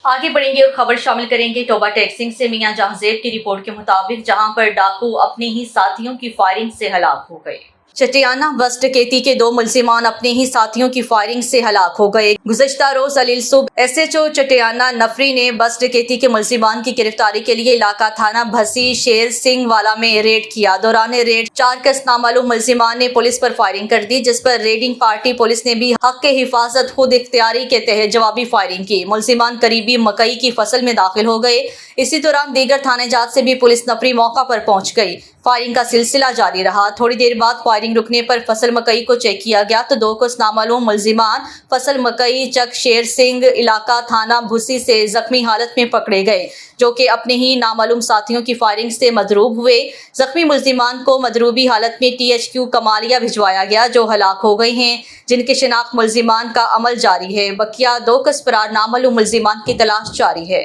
आगे बढ़ेंगे और खबर शामिल करेंगे टोबा टेक्सिंग से। मियां जहांजेब की रिपोर्ट के मुताबिक जहां पर डाकू अपने ही साथियों की फायरिंग से हलाक हो गए। चटियाना बस डकैती के 2 मुलजिमान अपने ही साथियों की फायरिंग से हलाक हो गए। गुज़श्ता रोज अलील सुबह SHO चटियाना नफरी ने बस डकैती के मुलजिमान की गिरफ्तारी के लिए इलाका थाना भसी शेर सिंह वाला में रेड किया। दौरान रेड 4 कस नामालूम मुलजिमान ने पुलिस पर फायरिंग कर दी, जिस पर रेडिंग पार्टी पुलिस ने भी हक के हिफाजत खुद इख्तियारी के तहत जवाबी फायरिंग की। मुलजिमान करीबी मकई की फसल में दाखिल हो गए। इसी दौरान दीगर थाने जात से भी पुलिस नफरी मौका पर पहुंच गई। फायरिंग का सिलसिला जारी रहा। थोड़ी देर बाद फायरिंग रुकने पर फसल मकई को चेक किया गया तो 2 कुछ नामालूम मुलजिमान फसल मकई चक शेर सिंह इलाका थाना भूसी से जख्मी हालत में पकड़े गए, जो कि अपने ही नामालूम साथियों की फायरिंग से मदरूब हुए। जख्मी मुलजिमान को मदरूबी हालत में THQ कमालिया भिजवाया गया, जो हलाक हो गए हैं, जिनके शिनाख्त मुलजिमान का अमल जारी है। बकिया 2 कस फरार नामालूम मुलजिमान की तलाश जारी है।